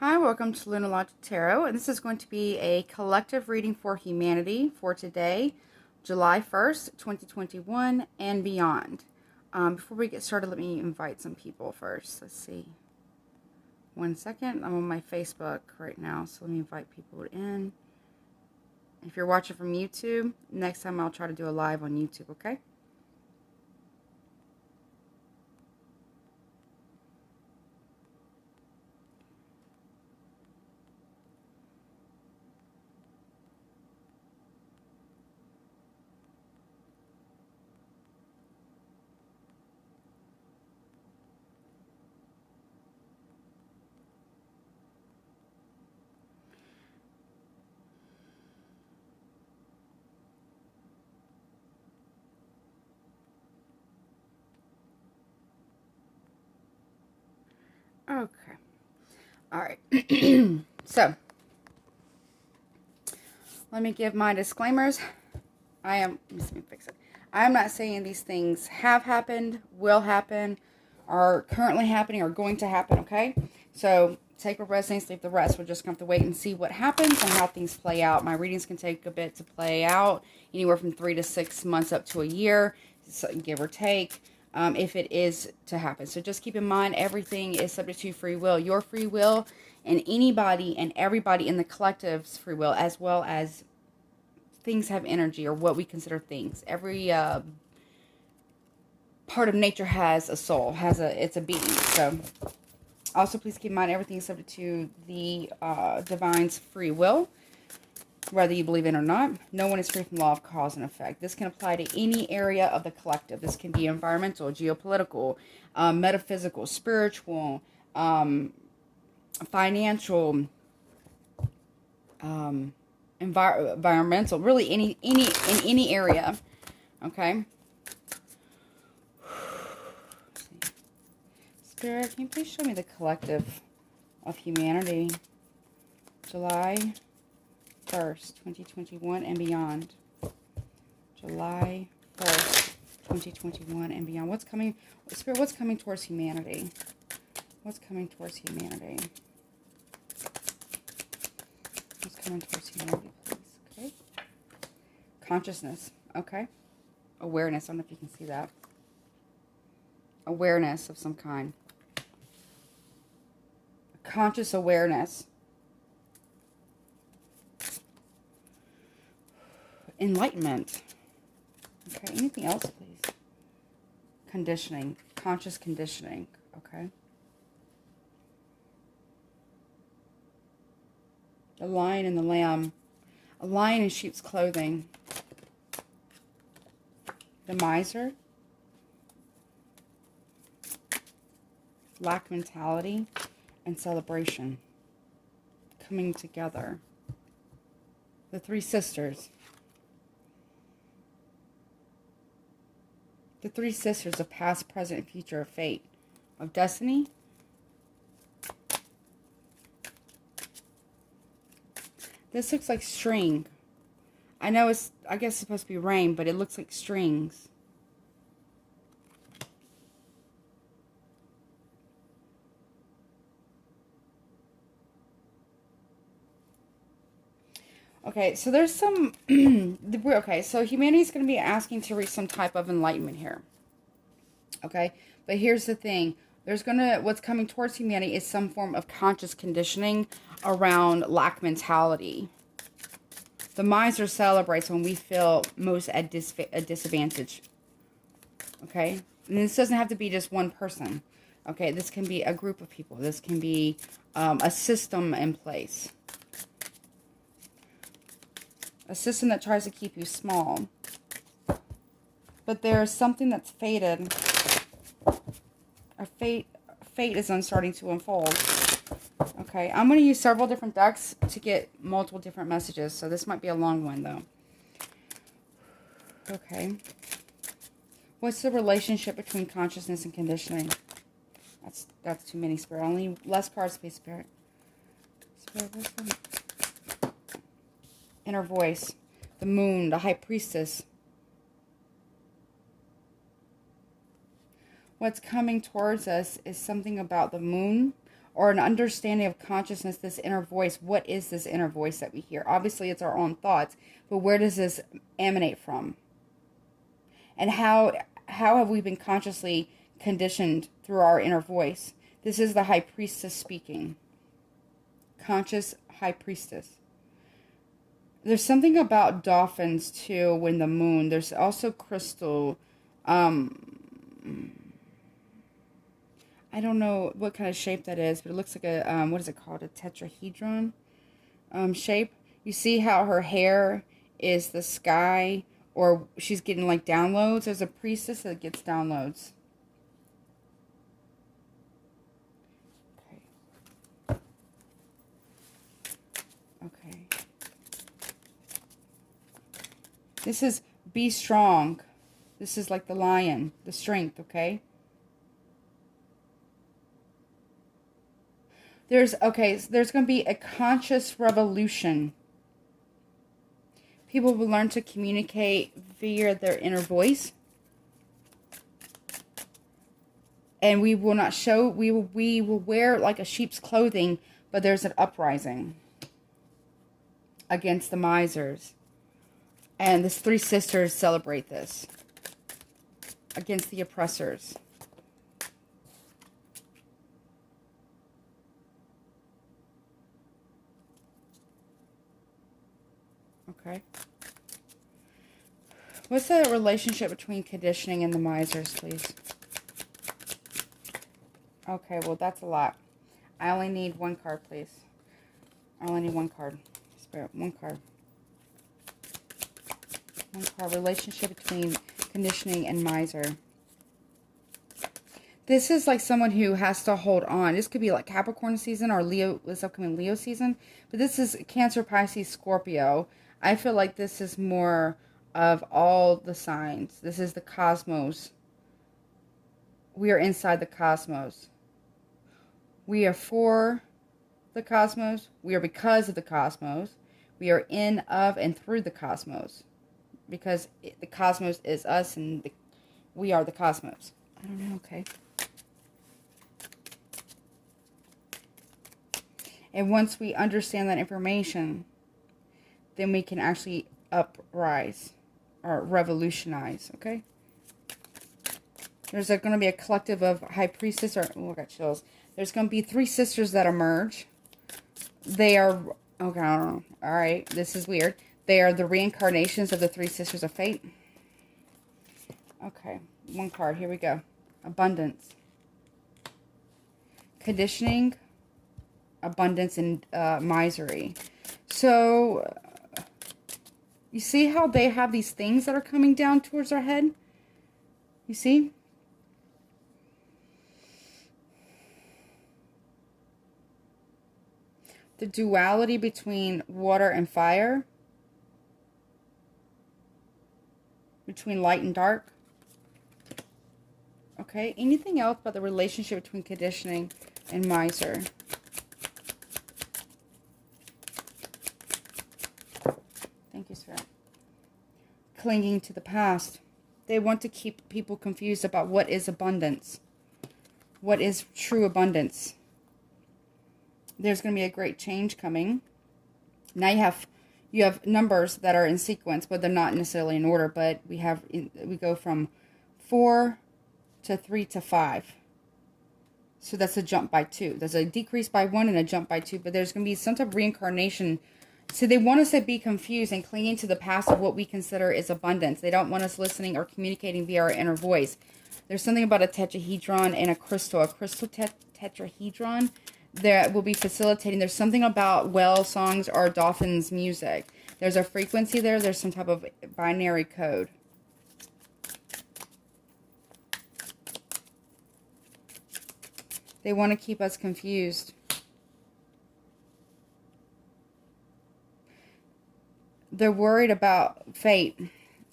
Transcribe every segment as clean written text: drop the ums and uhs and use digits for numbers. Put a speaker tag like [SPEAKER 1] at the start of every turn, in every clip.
[SPEAKER 1] Hi, welcome to Lunar Logic Tarot, and this is going to be a collective reading for humanity for today, July 1st, 2021, and beyond. Before we get started, let me invite some people first. Let's see. One second. I'm on my Facebook right now, so let me invite people in. If you're watching from YouTube, next time I'll try to do a live on YouTube, okay? Okay. All right. So, let me give my disclaimers. Let me fix it. I am not saying these things have happened, will happen, are currently happening, or going to happen, okay? So, take what resonates, leave the rest. We're just going to have to wait and see what happens and how things play out. My readings can take a bit to play out, anywhere from 3 to 6 months up to a year, give or take, if it is to happen. So just keep in mind, everything is subject to free will. Your free will, and anybody and everybody in the collective's free will, as well as things have energy, or what we consider things. Every part of nature has a soul, it's a being. So also please keep in mind, everything is subject to the divine's free will, whether you believe it or not. No one is free from law of cause and effect. This can apply to any area of the collective. This can be environmental, geopolitical, metaphysical, spiritual, financial, environmental, really in any area. Okay. Spirit, can you please show me the collective of humanity, July 1st, 2021 and beyond. July 1st, 2021 and beyond. What's coming, Spirit, what's coming towards humanity? What's coming towards humanity? What's coming towards humanity, please? Okay. Consciousness. Okay. Awareness. I don't know if you can see that. Awareness of some kind. Conscious awareness. Enlightenment. Okay. Anything else, please? Conditioning. Conscious conditioning. Okay. The lion and the lamb. A lion in sheep's clothing. The miser. Lack mentality and celebration. Coming together. The three sisters. The three sisters of past, present, and future, of fate. Of destiny. This looks like string. I know I guess it's supposed to be rain, but it looks like strings. Okay, so there's some... okay, so humanity's going to be asking to reach some type of enlightenment here. Okay, but here's the thing. What's coming towards humanity is some form of conscious conditioning around lack mentality. The miser celebrates when we feel most at disadvantage. Okay, and this doesn't have to be just one person. Okay, this can be a group of people. This can be a system in place. A system that tries to keep you small. But there's something that's fated. Fate is starting to unfold. Okay, I'm going to use several different decks to get multiple different messages. So this might be a long one, though. Okay. What's the relationship between consciousness and conditioning? That's too many, Spirit. Only less cards, please, Spirit. Spirit, listen. Inner voice. The moon. The high priestess. What's coming towards us is something about the moon, or an understanding of consciousness, this inner voice. What is this inner voice that we hear? Obviously, it's our own thoughts, but where does this emanate from? And how have we been consciously conditioned through our inner voice? This is the High Priestess speaking. Conscious High Priestess. There's something about dolphins, too, when the moon. There's also crystal. I don't know what kind of shape that is, but it looks like a, what is it called? A tetrahedron shape. You see how her hair is the sky, or she's getting like downloads. There's a priestess that gets downloads. Okay. This is be strong. This is like the lion, the strength, okay? There's going to be a conscious revolution. People will learn to communicate via their inner voice. And we will not show, we will wear like a sheep's clothing, but there's an uprising against the misers. And the three sisters celebrate this. Against the oppressors. Okay. What's the relationship between conditioning and the misers, please? Okay, well, that's a lot. I only need one card, please. I only need one card. Spirit, one card. One card. Relationship between conditioning and miser. This is like someone who has to hold on. This could be like Capricorn season or Leo, this upcoming Leo season. But this is Cancer, Pisces, Scorpio. I feel like this is more of all the signs. This is the cosmos. We are inside the cosmos. We are for the cosmos. We are because of the cosmos. We are in, of, and through the cosmos. Because the cosmos is us and we are the cosmos. I don't know, okay. And once we understand that information, then we can actually uprise or revolutionize, okay? There's going to be a collective of High Priestess, or, oh, I got chills. There's going to be three sisters that emerge. They are, okay, I don't know. All right, this is weird. They are the reincarnations of the three sisters of fate. Okay, one card. Here we go. Abundance. Conditioning, abundance, and misery. So, you see how they have these things that are coming down towards our head? You see? The duality between water and fire. Between light and dark. Okay, anything else about the relationship between conditioning and miser? Thank you, Spirit. Clinging to the past. They want to keep people confused about what is abundance. What is true abundance. There's going to be a great change coming. Now you have numbers that are in sequence, but they're not necessarily in order, but we go from 4 to 3 to 5. So that's a jump by 2. There's a decrease by 1 and a jump by 2, but there's going to be some type of reincarnation. So they want us to be confused and clinging to the past of what we consider is abundance. They don't want us listening or communicating via our inner voice. There's something about a tetrahedron and a crystal tetrahedron that will be facilitating. There's something about whale songs or dolphins music. There's a frequency there. There's some type of binary code. They want to keep us confused. They're worried about fate.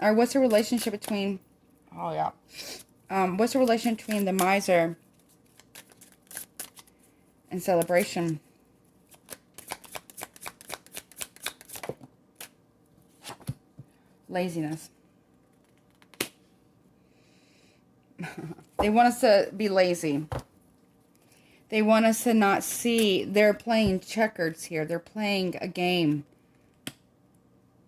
[SPEAKER 1] Or what's the relationship between... Oh, yeah. What's the relation between the miser and celebration? Laziness. They want us to be lazy. They want us to not see. They're playing checkers here. They're playing a game.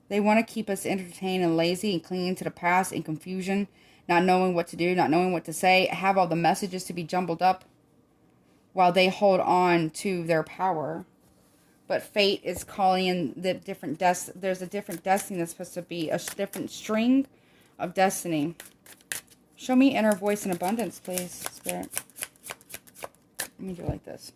[SPEAKER 1] They want to keep us entertained and lazy and clinging to the past and confusion, not knowing what to do, not knowing what to say, have all the messages to be jumbled up while they hold on to their power. But fate is calling in the different there's a different destiny that's supposed to be a different string of destiny. Show me inner voice and abundance, please, Spirit. Let me do it like this.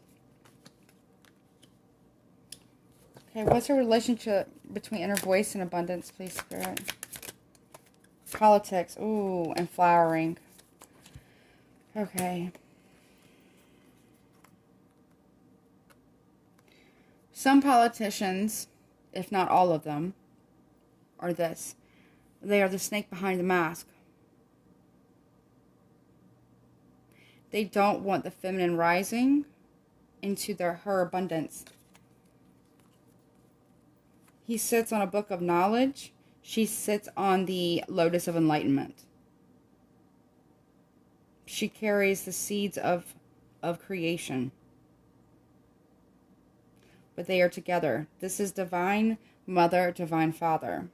[SPEAKER 1] Okay, what's the relationship between inner voice and abundance, please, Spirit? Politics, ooh, and flowering. Okay. Some politicians, if not all of them, are this. They are the snake behind the mask. They don't want the feminine rising into her abundance. He sits on a book of knowledge. She sits on the lotus of enlightenment. She carries the seeds of creation. But they are together. This is divine mother, divine father.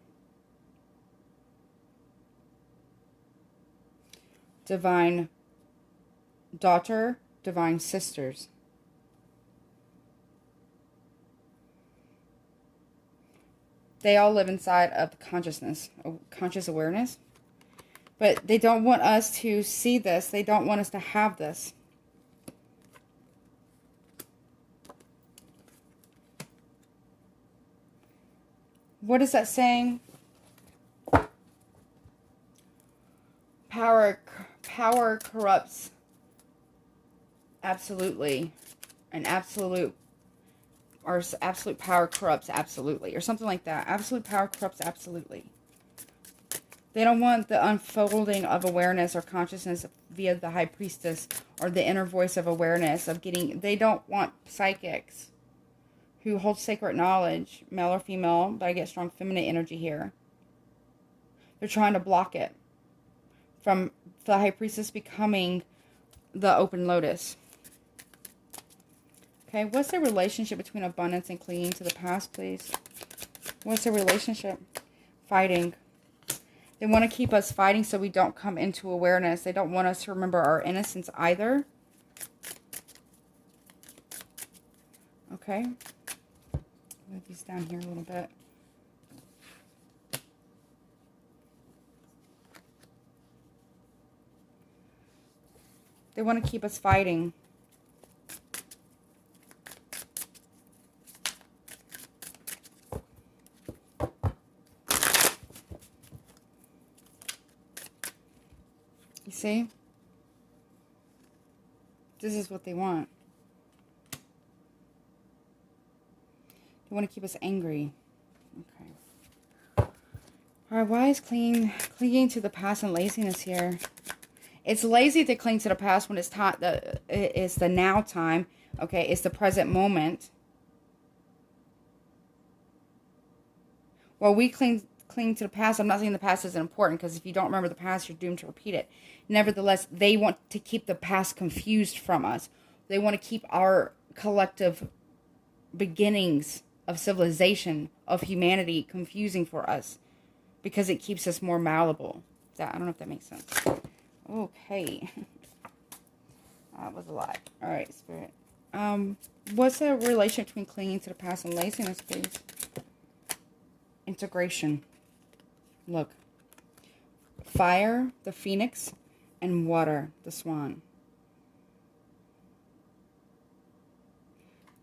[SPEAKER 1] Divine daughter, divine sisters. They all live inside of consciousness, conscious awareness. But they don't want us to see this. They don't want us to have this. What is that saying? Power corrupts absolutely. And absolute power corrupts absolutely, or something like that. Absolute power corrupts absolutely. They don't want the unfolding of awareness or consciousness via the high priestess or the inner voice of awareness of getting. They don't want psychics who hold sacred knowledge, male or female, but I get strong feminine energy here. They're trying to block it from the high priestess becoming the open lotus. Okay, what's the relationship between abundance and clinging to the past, please? What's the relationship? Fighting. They want to keep us fighting so we don't come into awareness. They don't want us to remember our innocence either. Okay. Move these down here a little bit. They want to keep us fighting. You see? This is what they want. They want to keep us angry. Okay. Alright, why is clinging to the past and laziness here? It's lazy to cling to the past when it's it's the now time. Okay, it's the present moment. Well, we cling to the past. I'm not saying the past isn't important, because if you don't remember the past, you're doomed to repeat it. Nevertheless, they want to keep the past confused from us. They want to keep our collective beginnings of civilization, of humanity, confusing for us, because it keeps us more malleable. I don't know if that makes sense. Okay. That was a lot. All right, Spirit. What's the relation between clinging to the past and laziness, please? Integration. Look. Fire, the phoenix, and water, the swan.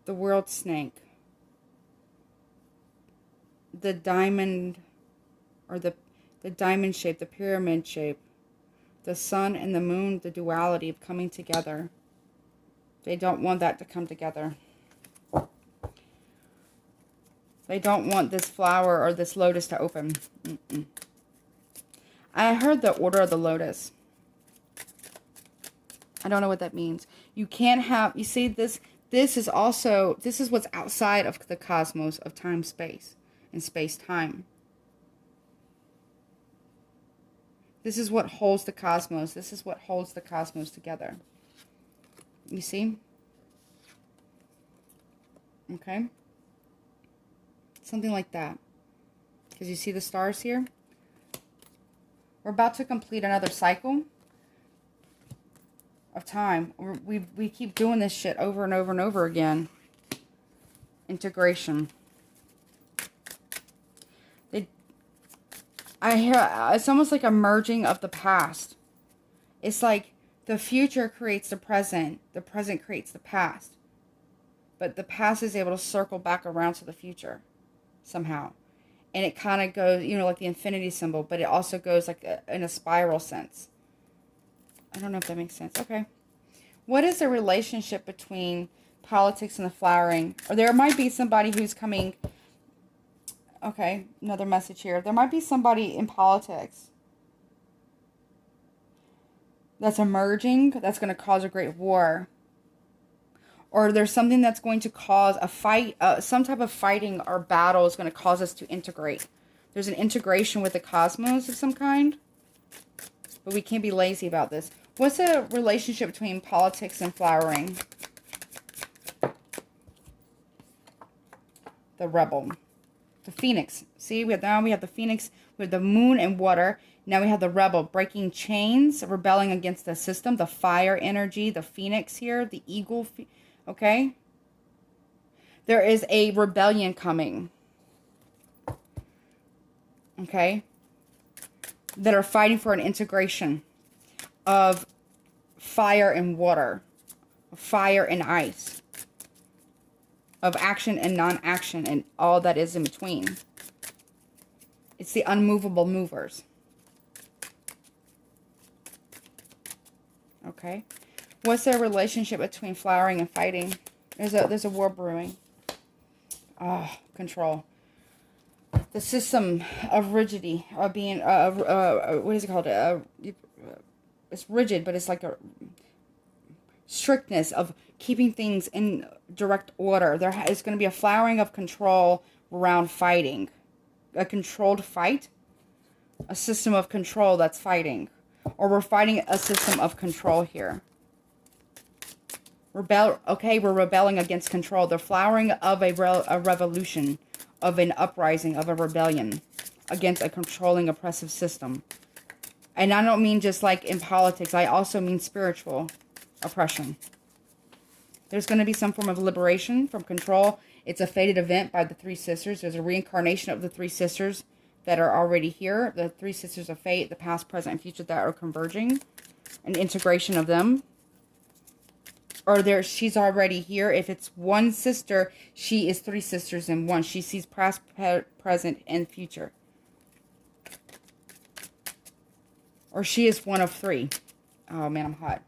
[SPEAKER 1] The world snake. The diamond, or the diamond shape, the pyramid shape. The sun and the moon, the duality of coming together. They don't want that to come together. They don't want this flower or this lotus to open. I heard the order of the lotus. I don't know what that means. You can't have, you see, this is what's outside of the cosmos of time, space, and space-time. This is what holds the cosmos. This is what holds the cosmos together. You see? Okay? Something like that. Because you see the stars here? We're about to complete another cycle of time. We keep doing this shit over and over and over again. Integration. I hear it's almost like a merging of the past. It's like the future creates the present creates the past. But the past is able to circle back around to the future somehow. And it kind of goes, you know, like the infinity symbol, but it also goes like in a spiral sense. I don't know if that makes sense. Okay. What is the relationship between politics and the flowering? Or there might be somebody who's coming. Okay, another message here. There might be somebody in politics that's emerging, that's going to cause a great war. Or there's something that's going to cause a fight, some type of fighting or battle is going to cause us to integrate. There's an integration with the cosmos of some kind. But we can't be lazy about this. What's the relationship between politics and flowering? The rebel. The phoenix. See, now we have the phoenix. We have the moon and water. Now we have the rebel. Breaking chains. Rebelling against the system. The fire energy. The phoenix here. The eagle. Okay? There is a rebellion coming. Okay? That are fighting for an integration of fire and water. Fire and ice. Of action and non-action and all that is in between. It's the unmovable movers. Okay. What's the relationship between flowering and fighting? There's a war brewing. Oh, control. The system of rigidity, of being, what is it called? It's rigid, but it's like a strictness of keeping things in direct order. There is going to be a flowering of control around fighting. A controlled fight. A system of control that's fighting. Or we're fighting a system of control here. Okay, we're rebelling against control. The flowering of a revolution. Of an uprising, of a rebellion. Against a controlling, oppressive system. And I don't mean just like in politics. I also mean spiritual oppression. There's going to be some form of liberation from control. It's a fated event by the three sisters. There's a reincarnation of the three sisters that are already here. The three sisters of fate, the past, present, and future that are converging. An integration of them. Or she's already here. If it's one sister, she is three sisters in one. She sees past, present, and future. Or she is one of three. Oh man, I'm hot.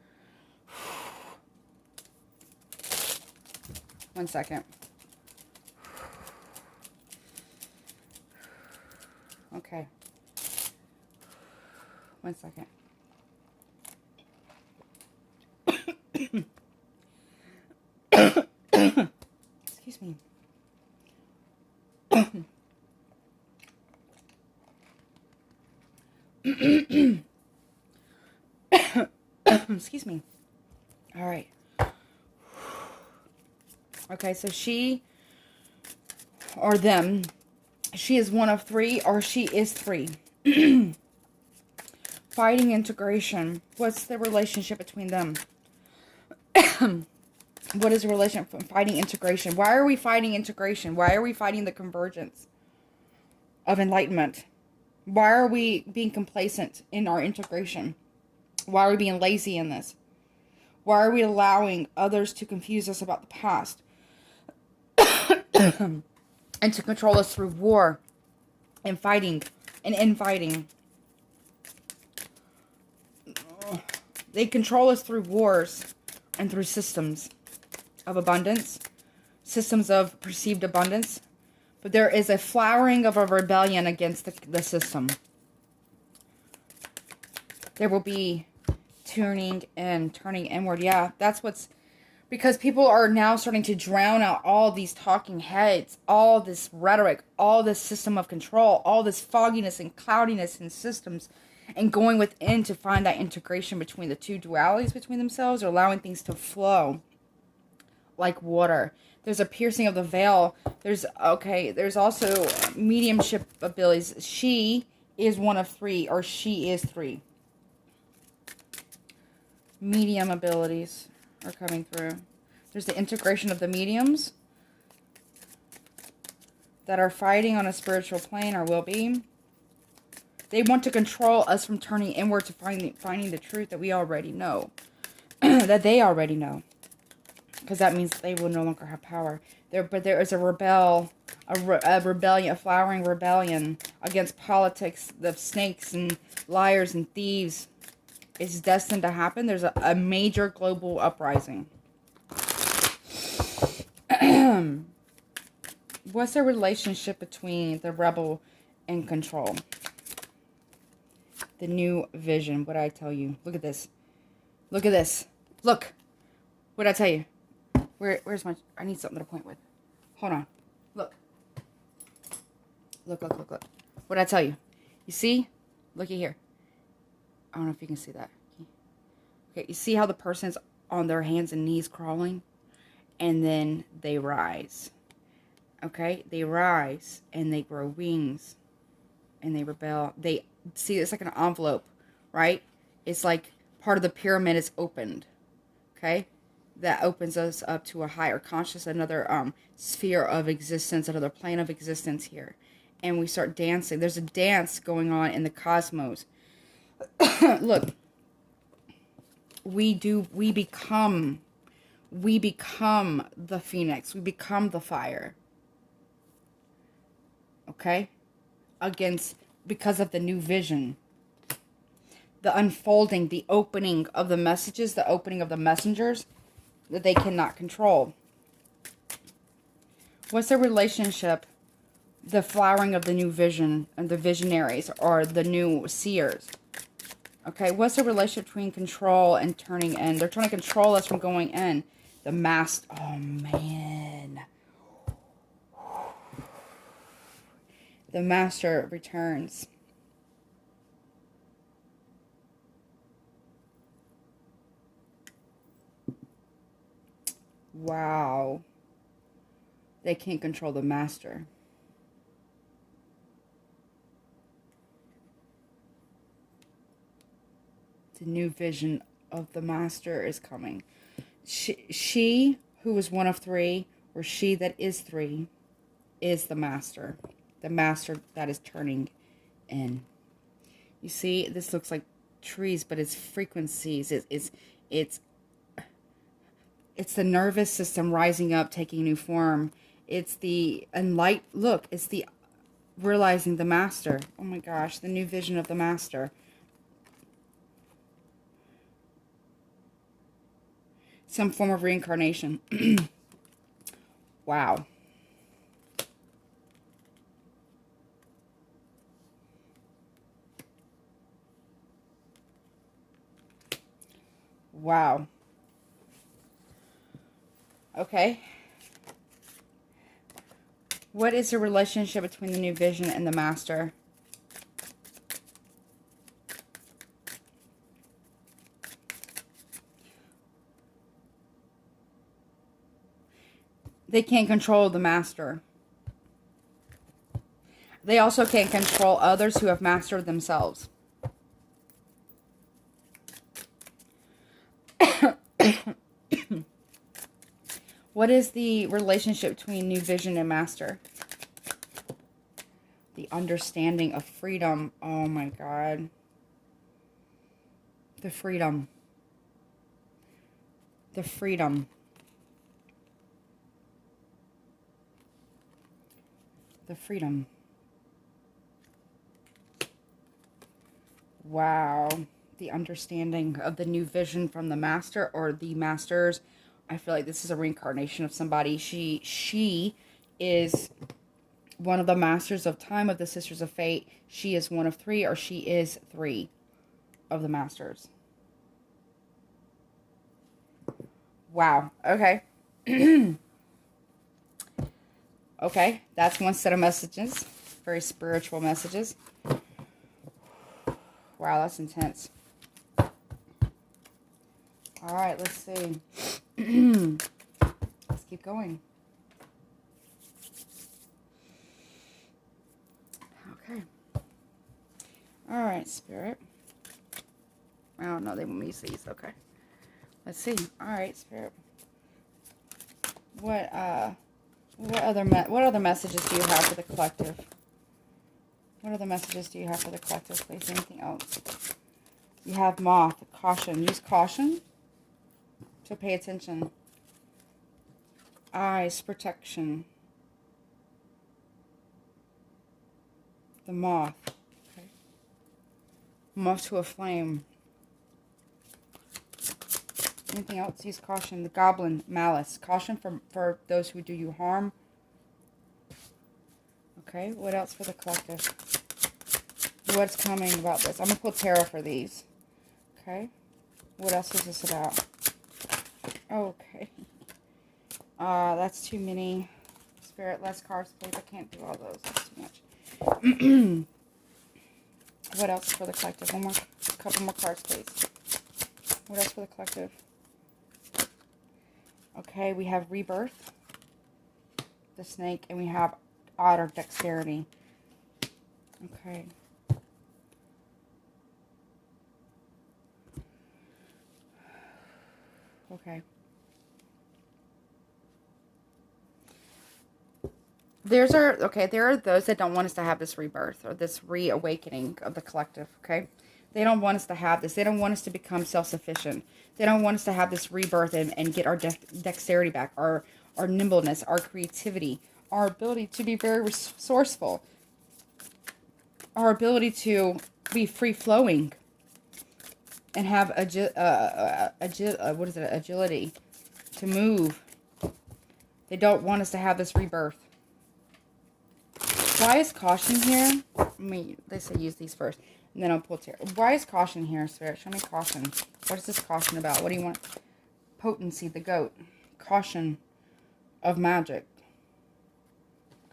[SPEAKER 1] 1 second. Okay. 1 second. Excuse me. Excuse me. All right. Okay, so she or them, she is one of three or she is three. Fighting integration. What's the relationship between them? What is the relationship from fighting integration? Why are we fighting integration? Why are we fighting the convergence of enlightenment? Why are we being complacent in our integration? Why are we being lazy in this? Why are we allowing others to confuse us about the past? And to control us through war and fighting and infighting. They control us through wars and through systems of abundance, systems of perceived abundance. But there is a flowering of a rebellion against the system. There will be turning inward. Yeah, that's what's... Because people are now starting to drown out all these talking heads, all this rhetoric, all this system of control, all this fogginess and cloudiness in systems, and going within to find that integration between the two dualities between themselves, or allowing things to flow like water. There's a piercing of the veil. There's also mediumship abilities. She is one of 3, or she is 3. Medium abilities are coming through. There's the integration of the mediums that are fighting on a spiritual plane, or will be. They want to control us from turning inward to finding the truth that we already know. That they already know. Because that means they will no longer have power. But there is a rebellion, a flowering rebellion against politics, the snakes and liars and thieves. It's destined to happen. There's a major global uprising. What's the relationship between the rebel and control? The new vision. What did I tell you? Look at this. Look at this. Look. What did I tell you? Where's my... I need something to point with. Hold on. Look. Look. What did I tell you? You see? Looky here. I don't know if you can see that. Okay, you see how the person's on their hands and knees crawling? And then they rise. Okay? They rise and they grow wings. And they rebel. They see, it's like an envelope, right? It's like part of the pyramid is opened. Okay? That opens us up to a higher conscious, another sphere of existence, another plane of existence here. And we start dancing. There's a dance going on in the cosmos. Look. We become the phoenix. We become the fire. Okay? Because of the new vision. The unfolding, the opening of the messages, the opening of the messengers that they cannot control. What's the relationship? The flowering of the new vision and the visionaries, or the new seers. Okay, what's the relationship between control and turning in? They're trying to control us from going in. The master. Oh, man. The master returns. Wow. They can't control the master. The new vision of the master is coming. She who is one of 3, or she that is 3, is the master. The master that is turning in. You see, this looks like trees, but it's frequencies. It's the nervous system rising up, taking new form. It's the look, it's the realizing the master. Oh my gosh, the new vision of the master. Some form of reincarnation. Wow. Wow. Okay. What is the relationship between the new vision and the master? They can't control the master. They also can't control others who have mastered themselves. What is the relationship between new vision and master? The understanding of freedom. Oh my God. The freedom. The freedom. The freedom. Wow. The understanding of the new vision from the master, or the masters. I feel like this is a reincarnation of somebody. She is one of the masters of time, of the Sisters of Fate. She is one of 3, or she is 3 of the masters. Wow. Okay. Okay. That's one set of messages. Very spiritual messages. Wow, that's intense. All right, let's see. Let's keep going. All right, Spirit. Oh, no, they won't use these. Okay. Let's see. All right, Spirit. What other messages do you have for the collective? What other messages do you have for the collective, please? Anything else? You have Moth, caution. Use caution. So pay attention. Eyes, protection. The moth. Okay. Moth to a flame. Anything else? Use caution. The goblin, malice. Caution for those who do you harm. Okay, what else for the collective? What's coming about this? I'm going to pull tarot for these. Okay. What else is this about? Okay. That's too many. Spirit, less cards, please. I can't do all those. That's too much. What else for the collective? One more. A couple more cards, please. What else for the collective? Okay, we have rebirth. The snake. And we have otter, dexterity. Okay. Okay. There are those that don't want us to have this rebirth or this reawakening of the collective, okay? They don't want us to have this. They don't want us to become self-sufficient. They don't want us to have this rebirth and get our dexterity back, our nimbleness, our creativity, our ability to be very resourceful, our ability to be free-flowing and have agility to move. They don't want us to have this rebirth. Why is caution here? They say use these first, and then I'll pull tarot. Why is caution here, Spirit? Show me caution. What is this caution about? What do you want? Potency, the goat. Caution of magic.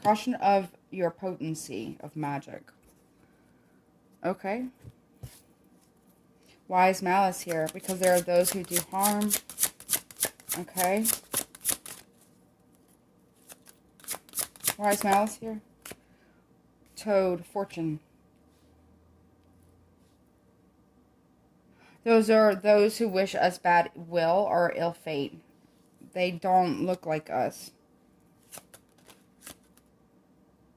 [SPEAKER 1] Caution of your potency of magic. Okay. Why is malice here? Because there are those who do harm. Okay. Why is malice here? Toad, fortune. Those are those who wish us bad will or ill fate. They don't look like us.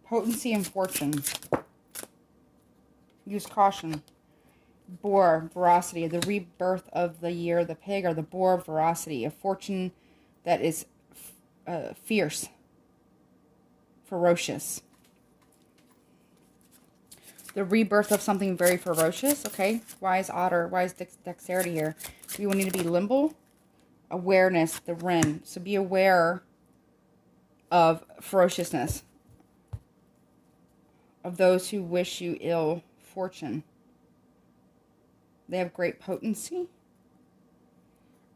[SPEAKER 1] Potency and fortune. Use caution. Boar, veracity. The rebirth of the year, the pig, or the boar, veracity. A fortune that is fierce. Ferocious. The rebirth of something very ferocious. Okay. Why is otter? Why is dexterity here? We will need to be limble. Awareness. The Ren. So be aware of ferociousness. Of those who wish you ill fortune. They have great potency.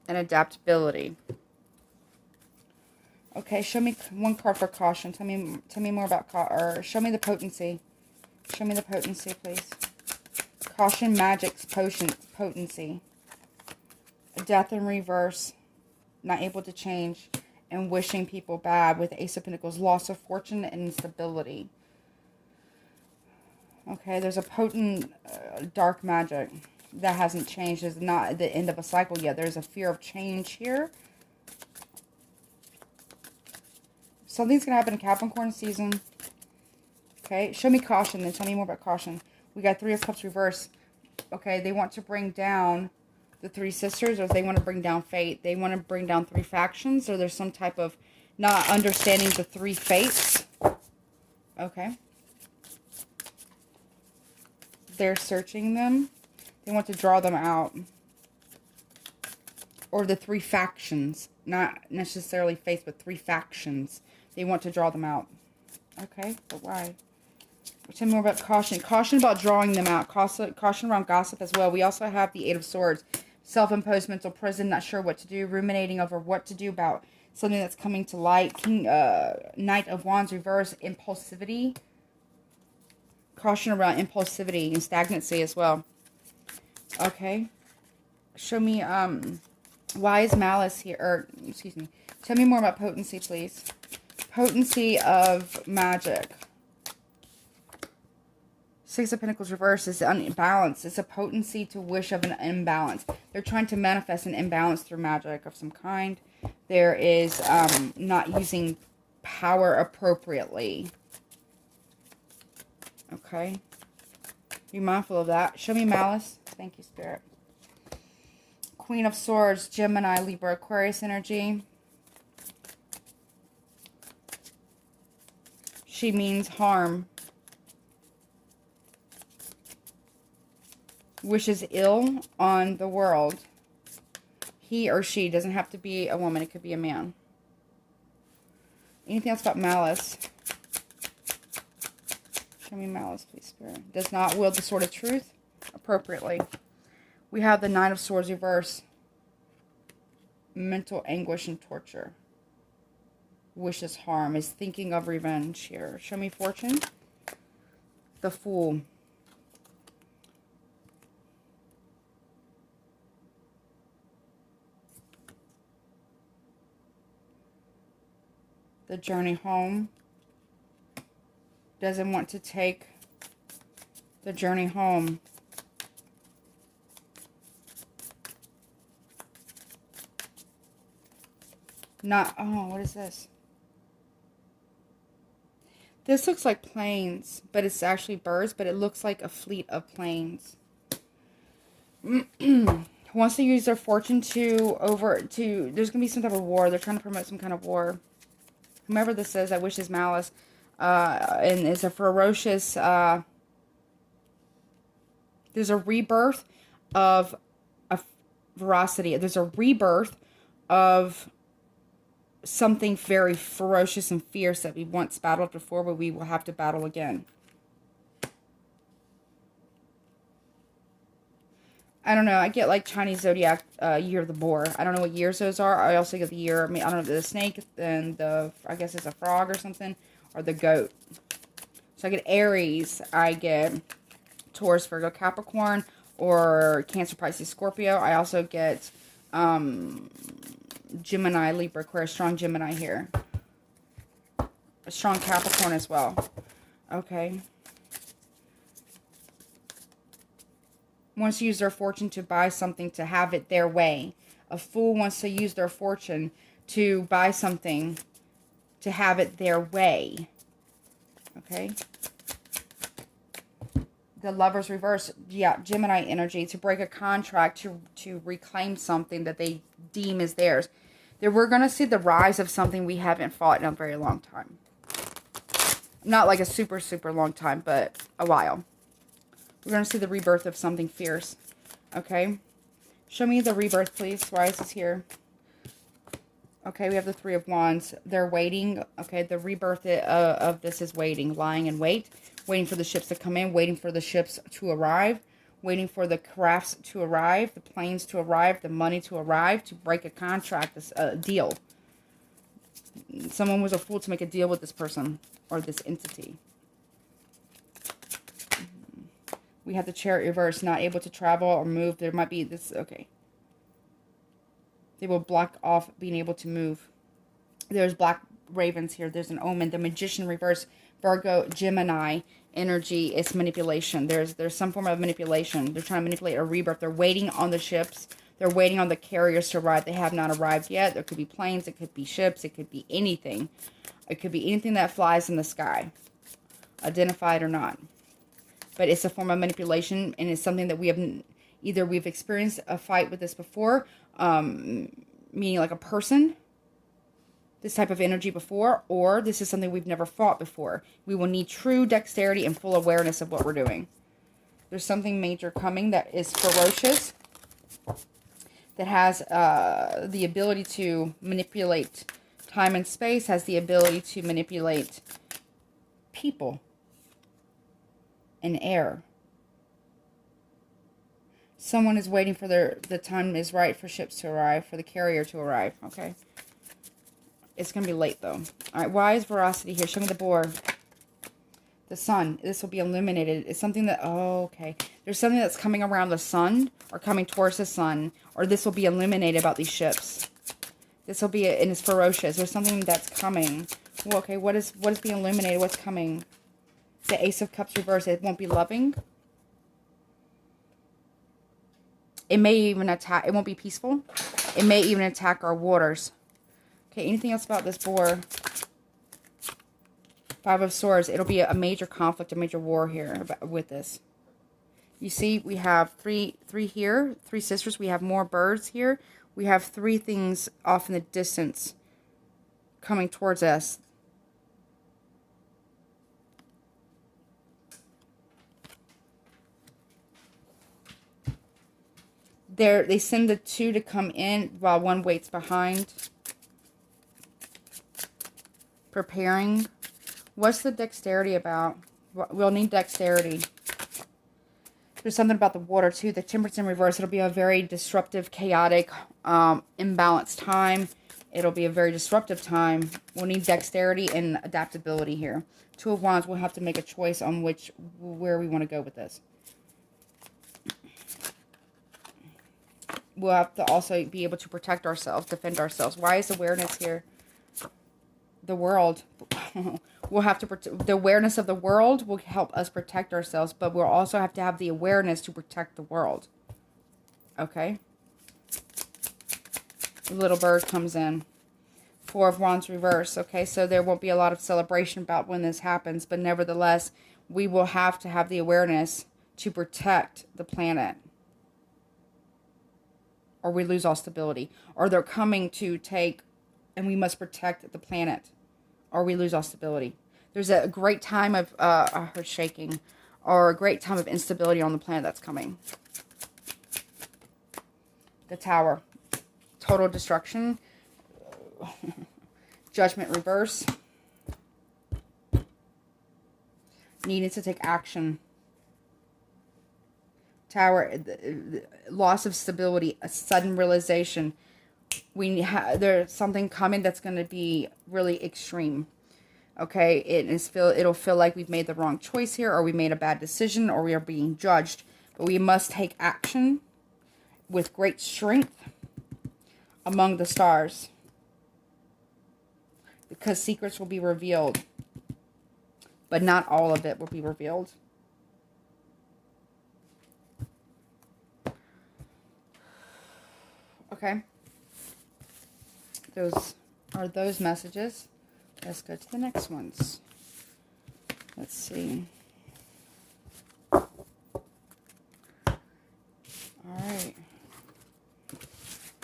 [SPEAKER 1] And adaptability. Okay. Show me one card for caution. Tell me more about or show me the potency. Show me the potency, please. Caution, magic's potency. Death in reverse. Not able to change. And wishing people bad with Ace of Pentacles. Loss of fortune and instability. Okay, there's a potent dark magic that hasn't changed. It's not at the end of a cycle yet. There's a fear of change here. Something's going to happen in Capricorn season. Okay, show me caution, then tell me more about caution. We got Three of Cups reverse. Okay, they want to bring down the three sisters, or they want to bring down fate. They want to bring down three factions, or there's some type of not understanding the three fates. Okay. They're searching them. They want to draw them out. Or the three factions. Not necessarily fates, but three factions. They want to draw them out. Okay, but why? Tell me more about caution. Caution about drawing them out. Caution around gossip as well. We also have the Eight of Swords. Self-imposed mental prison. Not sure what to do. Ruminating over what to do about something that's coming to light. Knight of Wands reverse. Impulsivity. Caution around impulsivity and stagnancy as well. Okay. Show me, why is malice here? Or, excuse me. Tell me more about potency, please. Potency of magic. Six of Pentacles reverse is unbalanced. It's a potency to wish of an imbalance. They're trying to manifest an imbalance through magic of some kind. There is not using power appropriately. Okay. Be mindful of that. Show me malice. Thank you, Spirit. Queen of Swords, Gemini, Libra, Aquarius energy. She means harm. Wishes ill on the world. He or she, doesn't have to be a woman, it could be a man. Anything else about malice? Show me malice, please, Spirit. Does not wield the sword of truth appropriately. We have the Nine of Swords reverse. Mental anguish and torture. Wishes harm. Is thinking of revenge here. Show me fortune. The Fool. The journey home. Doesn't want to take the journey home. Not, oh, what is this? This looks like planes, but it's actually birds, but it looks like a fleet of planes. Wants to use their fortune to, there's going to be some type of war. They're trying to promote some kind of war. Whomever this is, I wish is malice. And is a ferocious, there's a rebirth of a ferocity. There's a rebirth of something very ferocious and fierce that we once battled before, but we will have to battle again. I don't know. I get like Chinese zodiac year of the boar. I don't know what years those are. I also get the year, I mean, I don't know, the snake and the, I guess it's a frog or something, or the goat. So I get Aries, I get Taurus, Virgo, Capricorn, or Cancer, Pisces, Scorpio. I also get Gemini, Libra, Aquarius, strong Gemini here. A strong Capricorn as well. Okay. Wants to use their fortune to buy something to have it their way. A Fool wants to use their fortune to buy something to have it their way. Okay. The Lover's reverse, yeah, Gemini energy, to break a contract, to reclaim something that they deem is theirs. That we're going to see the rise of something we haven't fought in a very long time. Not like a super, super long time, but a while. We're going to see the rebirth of something fierce. Okay. Show me the rebirth, please. Why is this here? Okay, we have the Three of Wands. They're waiting. Okay, the rebirth of this is waiting. Lying in wait. Waiting for the ships to come in. Waiting for the ships to arrive. Waiting for the crafts to arrive. The planes to arrive. The money to arrive. To break a contract. A deal. Someone was a fool to make a deal with this person. Or this entity. We have the Chariot reverse. Not able to travel or move. There might be this. Okay. They will block off being able to move. There's black ravens here. There's an omen. The Magician reverse. Virgo, Gemini energy is manipulation. There's some form of manipulation. They're trying to manipulate a rebirth. They're waiting on the ships. They're waiting on the carriers to arrive. They have not arrived yet. There could be planes. It could be ships. It could be anything. It could be anything that flies in the sky. Identified or not. But it's a form of manipulation, and it's something that we have, either we've experienced a fight with this before, meaning like a person, this type of energy before, or this is something we've never fought before. We will need true dexterity and full awareness of what we're doing. There's something major coming that is ferocious, that has the ability to manipulate time and space, has the ability to manipulate people. And air. Someone is waiting for the time is right for ships to arrive, for the carrier to arrive. Okay. It's going to be late though. Alright, why is veracity here? Show me the boar. The sun. This will be illuminated. It's something that, oh, okay. There's something that's coming around the sun, or coming towards the sun, or this will be illuminated about these ships. This will be, and it's ferocious. There's something that's coming. Well, okay, what is being illuminated? What's coming? The Ace of Cups reversed. It won't be loving. It may even attack. It won't be peaceful. It may even attack our waters. Okay, anything else about this boar? Five of Swords. It'll be a major conflict, a major war here with this. You see, we have three here, 3 sisters. We have more birds here. We have 3 things off in the distance coming towards us. They send the 2 to come in while 1 waits behind. Preparing. What's the dexterity about? We'll need dexterity. There's something about the water too. The Temperance in reverse. It'll be a very disruptive, chaotic, imbalanced time. It'll be a very disruptive time. We'll need dexterity and adaptability here. 2 of Wands. We'll have to make a choice on where we want to go with this. We'll have to also be able to protect ourselves, defend ourselves. Why is awareness here? The world. We'll have to the awareness of the world will help us protect ourselves, but we'll also have to have the awareness to protect the world. Okay. The little bird comes in. 4 of Wands reverse. Okay, so there won't be a lot of celebration about when this happens, but nevertheless, we will have to have the awareness to protect the planet, or we lose all stability, or they're coming to take, and we must protect the planet, or we lose all stability. There's a great time of her shaking, or a great time of instability on the planet that's coming. The Tower. Total destruction. Judgment reverse. Needing to take action. Tower. Loss of stability. A sudden realization. There's something coming that's going to be really extreme. Okay, it'll feel like we've made the wrong choice here, or we made a bad decision, or we are being judged. But we must take action with great strength among the stars, because secrets will be revealed, but not all of it will be revealed. Okay. Those are those messages. Let's go to the next ones. Let's see. All right.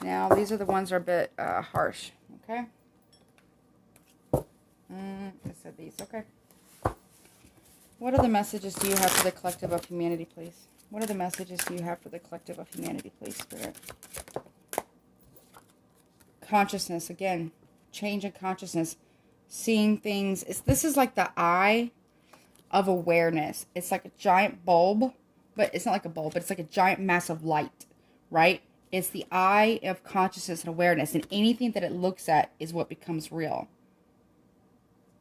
[SPEAKER 1] Now, these are the ones that are a bit harsh. Okay. I said these. Okay. What are the messages do you have for the collective of humanity, please? What are the messages do you have for the collective of humanity, please, Spirit? Consciousness, again. Change in consciousness. Seeing things. This is like the eye of awareness. It's like a giant bulb, but it's not like a bulb, but it's like a giant mass of light, right? It's the eye of consciousness and awareness, and anything that it looks at is what becomes real.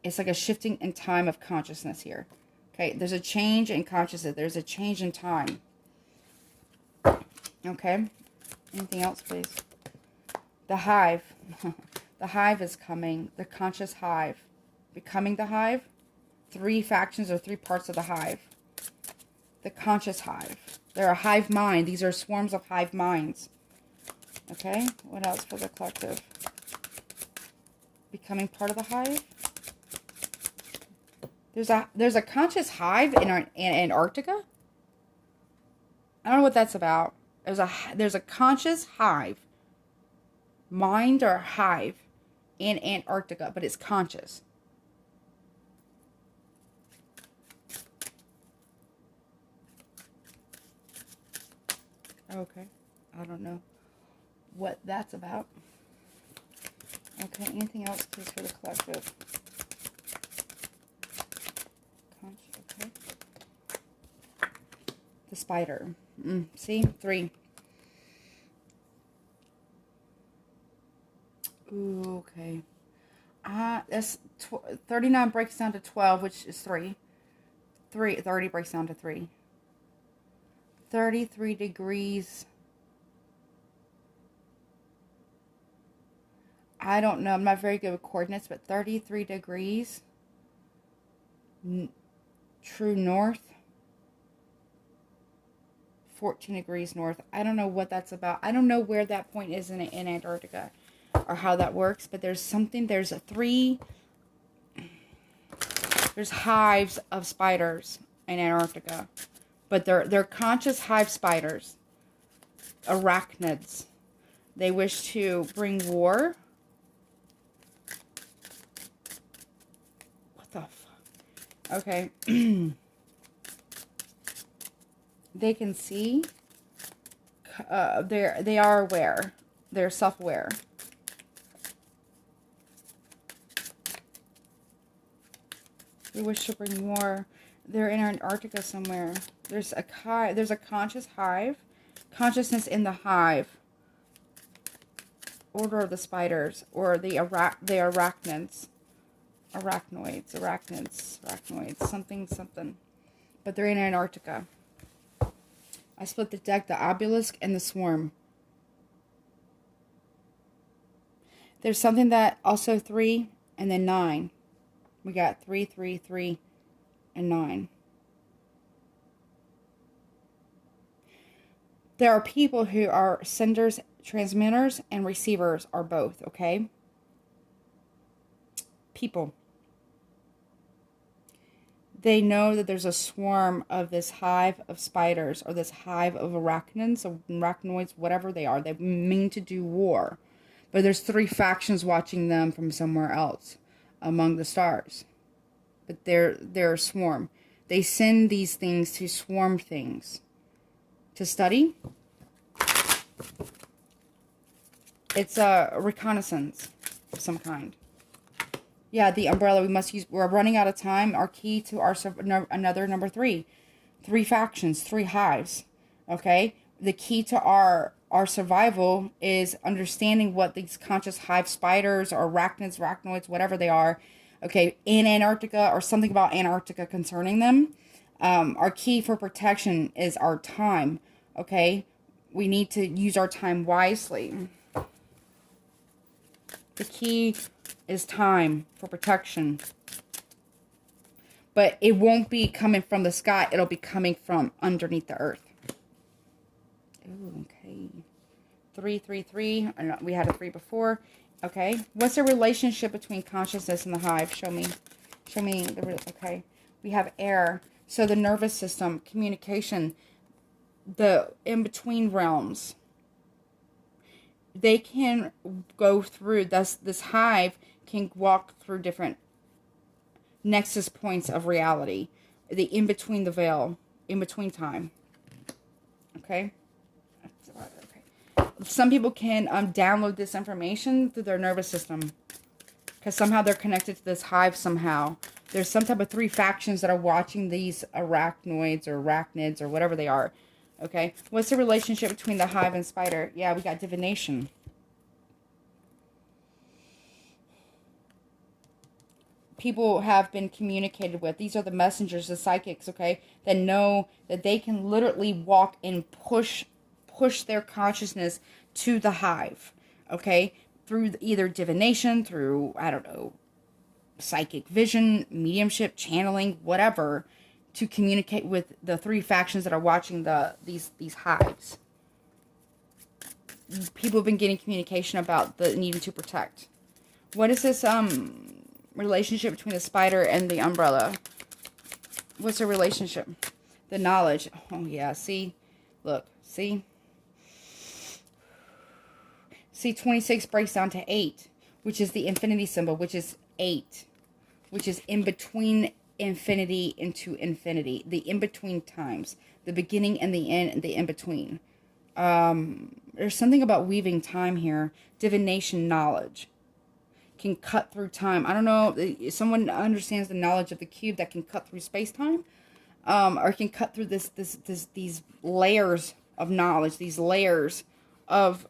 [SPEAKER 1] It's like a shifting in time of consciousness here. Okay, there's a change in consciousness. There's a change in time. Okay, anything else, please? The hive. The hive is coming. The conscious hive. Becoming the hive. 3 factions or 3 parts of the hive. The conscious hive. They're a hive mind. These are swarms of hive minds. Okay, what else for the collective? Becoming part of the hive. There's a conscious hive in Antarctica. I don't know what that's about. There's a conscious hive. Mind or hive in Antarctica, but it's conscious. Okay, I don't know what that's about. Okay, anything else please for the collective? Okay. The spider. See? 3. Ooh, okay. That's 39 breaks down to 12, which is 3. 30 breaks down to 3. 33 degrees. I don't know. I'm not very good with coordinates, but 33 degrees. true north. 14 degrees north. I don't know what that's about. I don't know where that point is in Antarctica or how that works, but there's something, there's hives of spiders in Antarctica, but they're conscious hive spiders, arachnids. They wish to bring war. What the fuck? Okay. They can see. They are aware. They're self-aware. They wish to bring more. They're in Antarctica somewhere. There's a conscious hive. Consciousness in the hive. Order of the spiders. Or the arachnids. Arachnoids. Something. But they're in Antarctica. I split the deck, the obelisk and the swarm. There's something that also 3 and then 9. We got 3, 3, 3, and 9. There are people who are senders, transmitters, and receivers are both, okay? People. They know that there's a swarm of this hive of spiders or this hive of arachnoids, whatever they are. They mean to do war. But there's 3 factions watching them from somewhere else among the stars. But they're a swarm. They send these things to swarm things. To study. It's a reconnaissance of some kind. Yeah, the umbrella we must use. We're running out of time. Our key to our another number 3. 3 factions, 3 hives. Okay? The key to our survival is understanding what these conscious hive spiders or arachnoids, whatever they are, okay, in Antarctica or something about Antarctica concerning them. Our key for protection is our time. Okay? We need to use our time wisely. The key is time for protection. But it won't be coming from the sky. It'll be coming from underneath the earth. Ooh, okay. 3, 3, 3. We had a 3 before. Okay. What's the relationship between consciousness and the hive? Show me. Show me. Okay. We have air. So the nervous system, communication, the in-between realms. They can go through, this hive can walk through different nexus points of reality. The in-between the veil, in-between time. Okay? Okay. Some people can download this information through their nervous system. Because somehow they're connected to this hive somehow. There's some type of 3 factions that are watching these arachnoids or arachnids or whatever they are. Okay, what's the relationship between the hive and spider? Yeah, we got divination. People have been communicated with. These are the messengers, the psychics, okay, that know that they can literally walk and push their consciousness to the hive, okay, through either divination, through, I don't know, psychic vision, mediumship, channeling, whatever, to communicate with the 3 factions that are watching these hives. People have been getting communication about the needing to protect. What is this relationship between the spider and the umbrella? What's the relationship? The knowledge. Oh yeah, see? Look, see? See, 26 breaks down to 8, which is the infinity symbol, which is 8, which is in between infinity into infinity, the in-between times, the beginning and the end, and the in-between. There's something about weaving time here. Divination knowledge can cut through time. I don't know if someone understands the knowledge of the cube that can cut through space-time, or can cut through these layers of knowledge, these layers of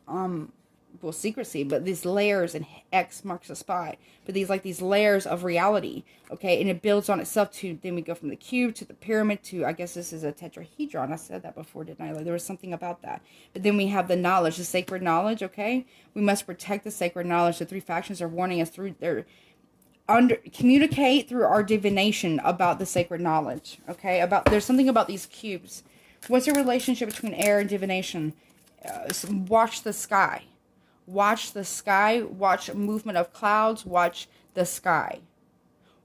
[SPEAKER 1] well, secrecy, but these layers, and X marks a spot, but these layers of reality, okay, and it builds on itself to, then we go from the cube to the pyramid to, I guess this is a tetrahedron. I said that before, didn't I? Like, there was something about that. But then we have the knowledge, the sacred knowledge, okay? We must protect the sacred knowledge. The 3 factions are warning us through communicate through our divination about the sacred knowledge. Okay, there's something about these cubes. What's the relationship between air and divination? Watch the sky. Watch the sky. Watch movement of clouds. Watch the sky.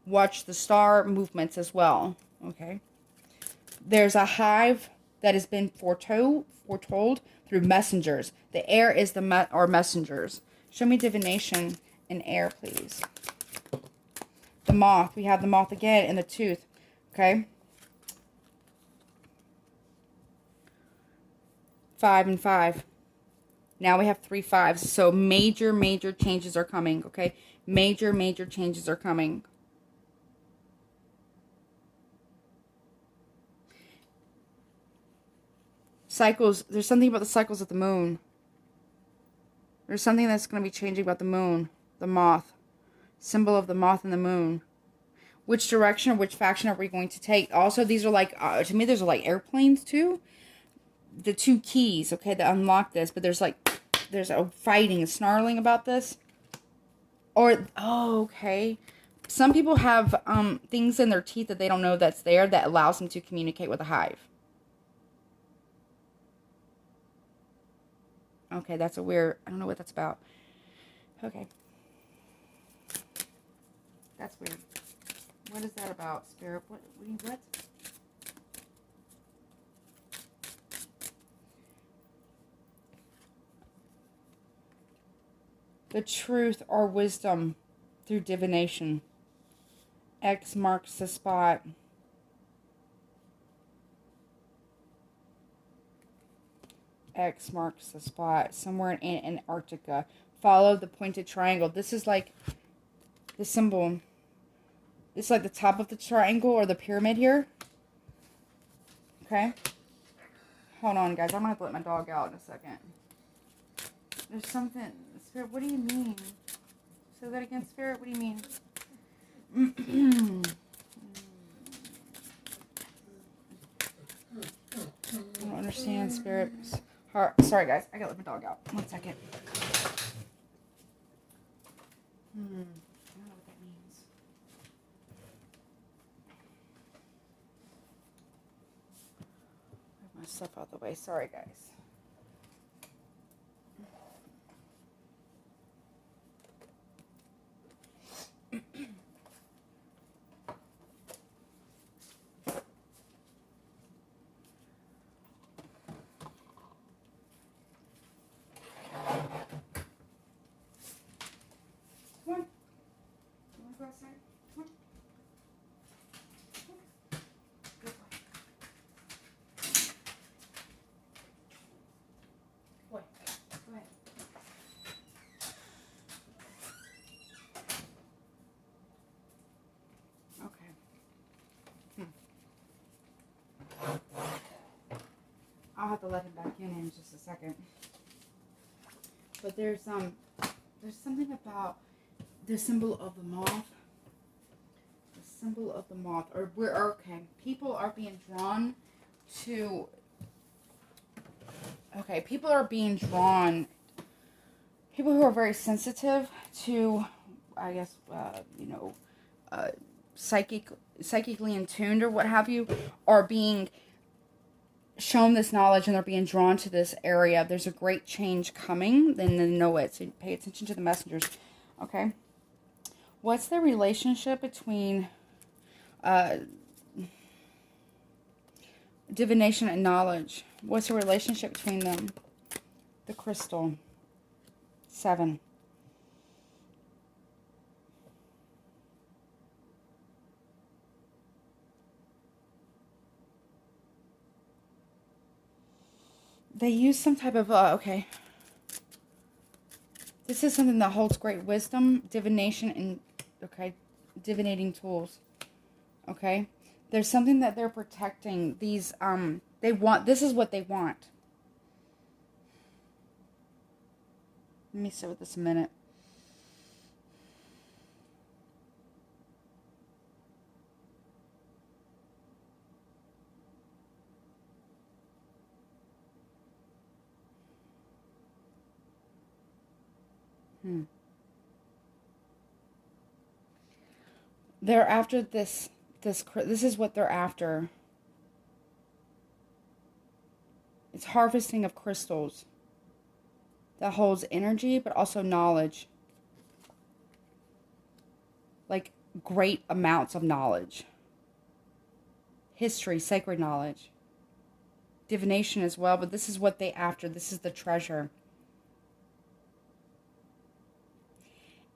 [SPEAKER 1] Watch the star movements as well. Okay. There's a hive that has been foretold through messengers. The air is our messengers. Show me divination in air, please. The moth. We have the moth again and the tooth. Okay. 5 and 5. Now we have 3 5s. So major changes are coming. Okay. Major changes are coming. Cycles. There's something about the cycles of the moon. There's something that's going to be changing about the moon. The moth. Symbol of the moth and the moon. Which direction or which faction are we going to take? Also, these are like, to me, these are like airplanes too. The 2 keys, okay, that unlock this. But there's a fighting, a snarling about this. Or, oh, okay. Some people have things in their teeth that they don't know that's there that allows them to communicate with a hive. Okay, that's a weird, I don't know what that's about. Okay. That's weird. What is that about, Spirit? What? The truth or wisdom through divination. X marks the spot. X marks the spot. Somewhere in Antarctica. Follow the pointed triangle. This is like the symbol. It's like the top of the triangle or the pyramid here. Okay. Hold on, guys. I'm going to have to let my dog out in a second. There's something. Spirit, what do you mean? Say that again, Spirit. What do you mean? I don't understand, Spirit. Sorry, guys. I got to let my dog out. 1 second. I don't know what that means. Move my stuff out the way. Sorry, guys. I'll have to let him back in just a second. But there's something about the symbol of the moth. The symbol of the moth. People are being drawn to. Okay, people are being drawn. People who are very sensitive to, I guess, psychically in tuned or what have you, are being shown this knowledge and they're being drawn to this area. There's a great change coming, then they know it. So pay attention to the messengers. Okay. What's the relationship between divination and knowledge? What's the relationship between them? The crystal. 7. They use some type of, okay. This is something that holds great wisdom, divination, and, okay, divinating tools. Okay. There's something that they're protecting. These, they want, this is what they want. Let me sit with this a minute. They're after this is what they're after. It's harvesting of crystals that holds energy, but also knowledge. Like great amounts of knowledge. History, sacred knowledge. Divination as well, but this is what they after. This is the treasure.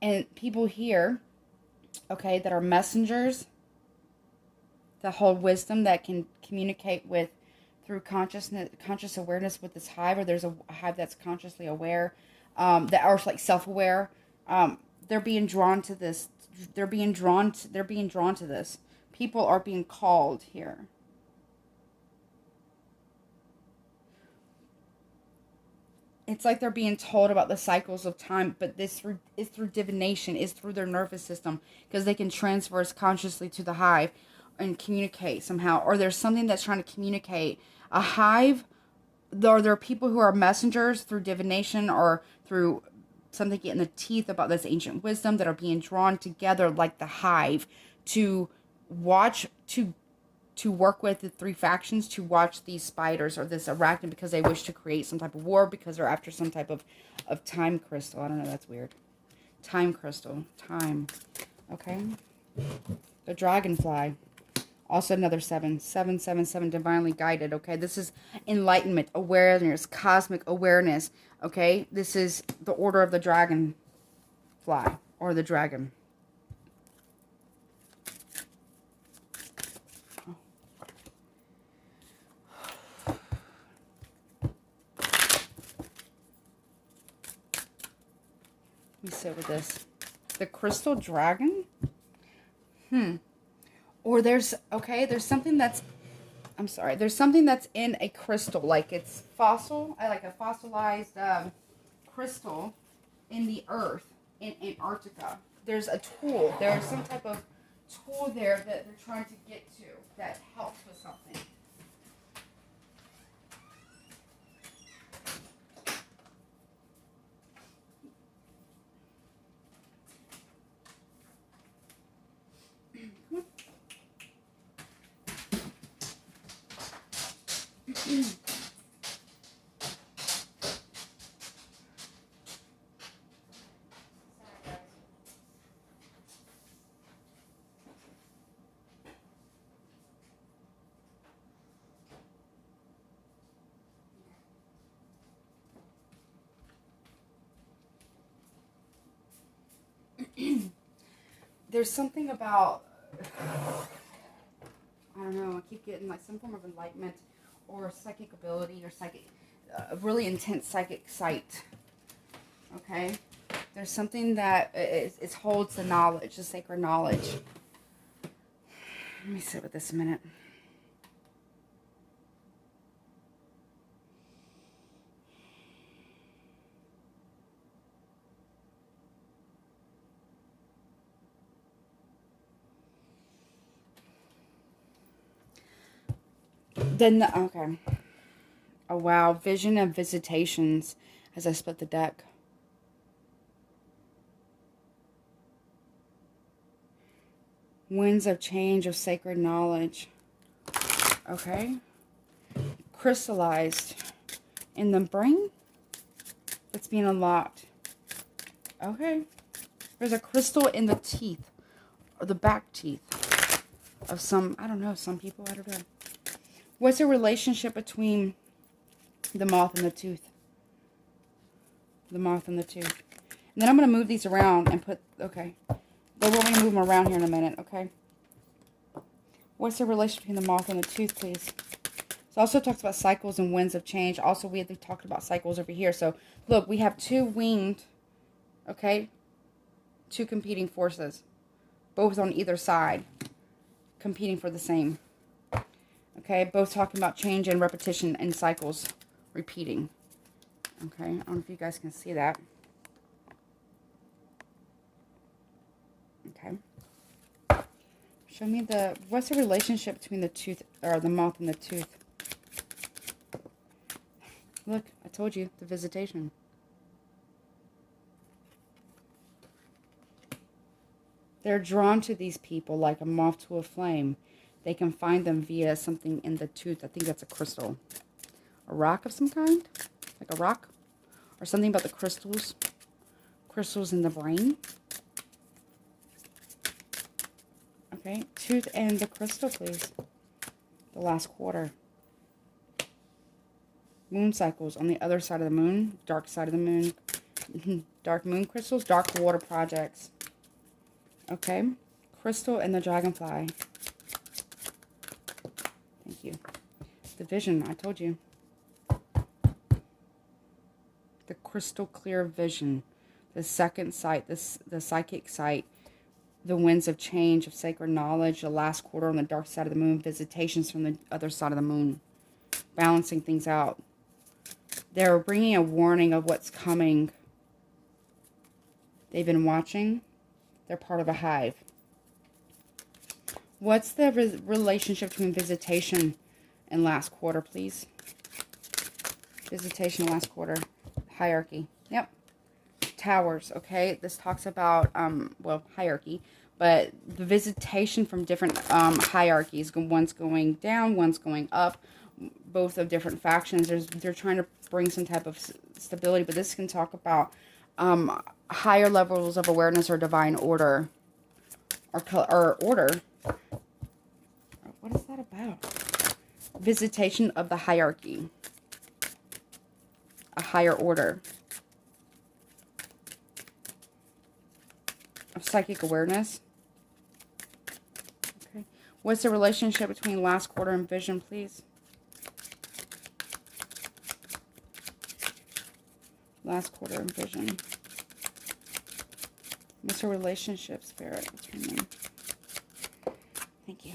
[SPEAKER 1] And people here, okay, that are messengers, that hold wisdom, that can communicate with through conscious awareness with this hive, or there's a hive that's consciously aware, that are like self-aware. They're being drawn to this. They're being drawn to this. People are being called here. It's like they're being told about the cycles of time, but this is through divination, is through their nervous system, because they can transfer us consciously to the hive and communicate somehow. Or there's something that's trying to communicate. A hive, there are people who are messengers through divination or through something in the teeth about this ancient wisdom, that are being drawn together like the hive to watch, to work with the three factions, to watch these spiders or this arachnid, because they wish to create some type of war, because they're after some type of time crystal. I don't know, that's weird. Time crystal. Time. Okay. The dragonfly. Also another 777, divinely guided. Okay, this is enlightenment, awareness, cosmic awareness. Okay, this is the order of the dragonfly, or the dragon. Let me sit with this. The crystal dragon? Or there's something that's, there's something that's in a crystal, like it's fossil, like a fossilized crystal in the earth in Antarctica. There's a tool. There's some type of tool there that they're trying to get to that helps with something. There's something about, I don't know, I keep getting like some form of enlightenment or psychic ability or psychic, really intense psychic sight. Okay? There's something that it holds the knowledge, the sacred knowledge. Let me sit with this a minute. Then, okay. Oh, wow. Vision of visitations as I split the deck. Winds of change of sacred knowledge. Okay. Crystallized in the brain. It's being unlocked. Okay. There's a crystal in the teeth. Or the back teeth. Of some, I don't know, some people, I don't know. What's the relationship between the moth and the tooth? The moth and the tooth. And then I'm going to move these around and put, okay. They want me to move them around here in a minute, okay? What's the relationship between the moth and the tooth, please? It also talks about cycles and winds of change. Also, we had talked about cycles over here. So, look, we have two winged, okay? Two competing forces. Both on either side. Competing for the same. Okay, both talking about change and repetition and cycles repeating. Okay, I don't know if you guys can see that. Okay. Show me what's the relationship between the tooth, or the moth and the tooth? Look, I told you, the visitation. They're drawn to these people like a moth to a flame. They can find them via something in the tooth. I think that's a crystal. A rock of some kind? Like a rock? Or something about the crystals. Crystals in the brain. Okay, tooth and the crystal, please. The last quarter. Moon cycles on the other side of the moon. Dark side of the moon. Dark moon crystals. Dark water projects. Okay. Crystal and the dragonfly. Thank you. The vision, I told you. The crystal clear vision. The second sight. The psychic sight. The winds of change, of sacred knowledge. The last quarter on the dark side of the moon. Visitations from the other side of the moon. Balancing things out. They're bringing a warning of what's coming. They've been watching. They're part of a hive. What's the relationship between visitation and last quarter, please? Visitation and last quarter. Hierarchy. Yep. Towers, okay? This talks about, well, hierarchy. But the visitation from different hierarchies. One's going down, one's going up. Both of different factions. They're trying to bring some type of stability. But this can talk about higher levels of awareness or divine order. Or order. What is that about? Visitation of the hierarchy. A higher order. Of psychic awareness. Okay. What's the relationship between last quarter and vision, please? Last quarter and vision. What's the relationship, Spirit, between them? Thank you.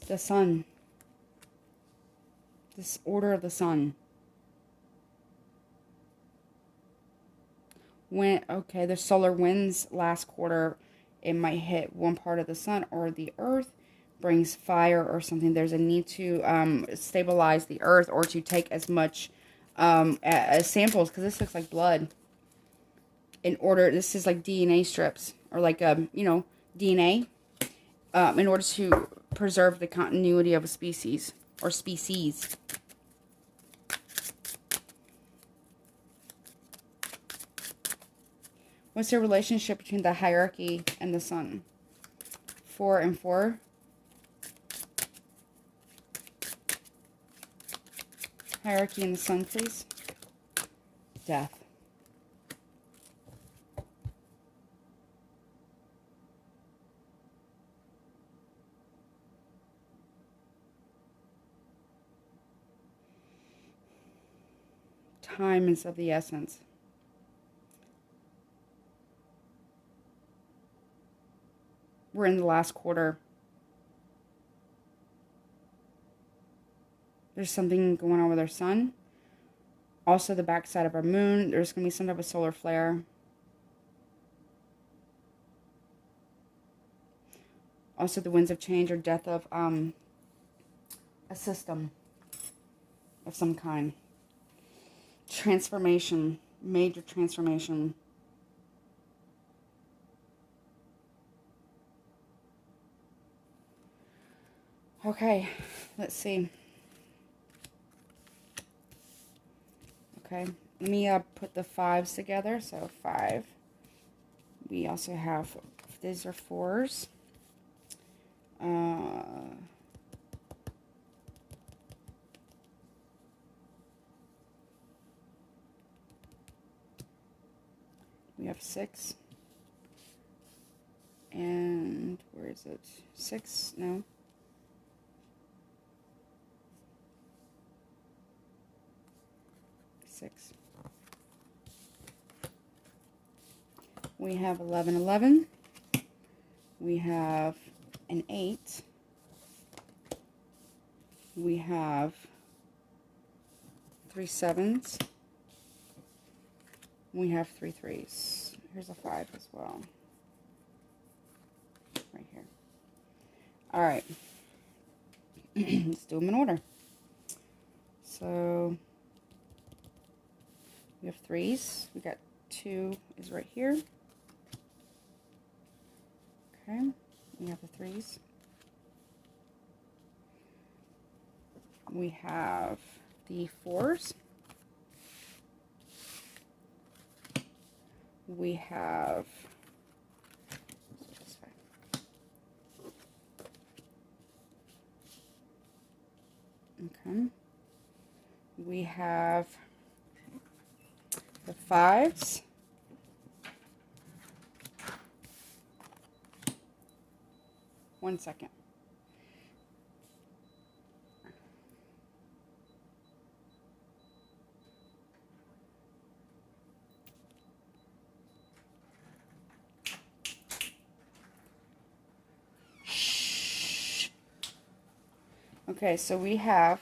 [SPEAKER 1] The sun. This order of the sun. Okay, the solar winds last quarter, it might hit one part of the sun or the earth, brings fire or something. There's a need to stabilize the earth or to take as much as samples, because this looks like blood. In order, this is like DNA strips or like you know, DNA. In order to preserve the continuity of a species or species. What's the relationship between the hierarchy and the sun? 4 and 4. Hierarchy and the sun, please. Death. Time is of the essence. We're in the last quarter. There's something going on with our sun. Also the backside of our moon. There's going to be some type of solar flare. Also the winds of change or death of a system of some kind. Transformation. Major transformation. Okay, let's see. Okay, let me put the 5s together. So 5. We also have, these are 4s. We have 6. And where is it? 6? No. Six. We have 11, 11. We have an 8. We have 3 7s. We have 3 3s. Here's a 5 as well. Right here. All right. Let's do them in order. So we have 3s. We got 2 is right here. Okay, we have the 3s. We have the 4s. We have okay. We have the 5s. One second. Okay, so we have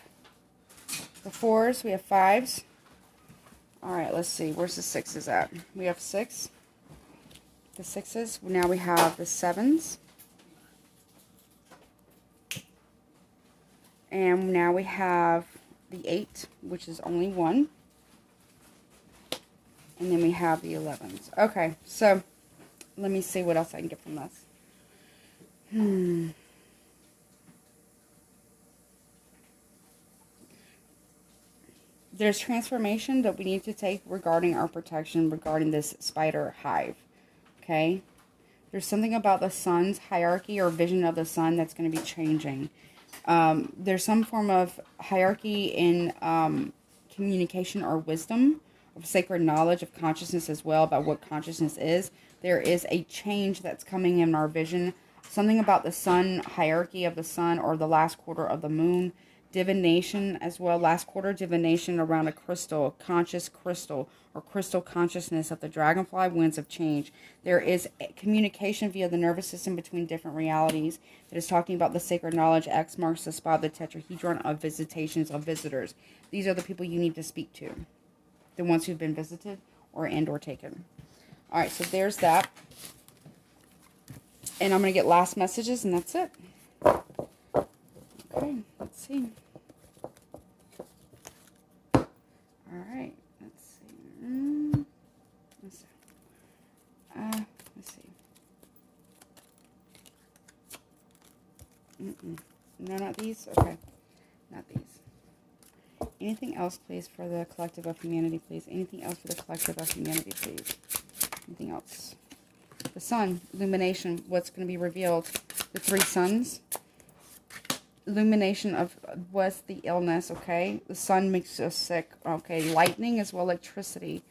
[SPEAKER 1] the 4s, we have 5s. All right, let's see, where's the 6s at? We have 6, the 6s. Now we have the 7s. And now we have the 8, which is only 1. And then we have the 11s. Okay, so let me see what else I can get from this. There's transformation that we need to take regarding our protection, regarding this spider hive. Okay? There's something about the sun's hierarchy or vision of the sun that's going to be changing. There's some form of hierarchy in communication or wisdom, of sacred knowledge of consciousness as well, about what consciousness is. There is a change that's coming in our vision. Something about the sun, hierarchy of the sun, or the last quarter of the moon. Divination as well, last quarter divination around a crystal, conscious crystal, or crystal consciousness of the dragonfly winds of change. There is communication via the nervous system between different realities that is talking about the sacred knowledge. X marks the spot of the tetrahedron of visitations of visitors. These are the people you need to speak to, the ones who've been visited or taken. All right, so there's that. And I'm going to get last messages, and that's it. Okay, let's see. All right, let's see. Let's see. No, not these. Okay, not these. Anything else, please, for the collective of humanity, please. Anything else for the collective of humanity, please. Anything else? The sun, illumination. What's going to be revealed? The 3 suns. Illumination of what's the illness, okay? The sun makes us sick, okay? Lightning as well, electricity.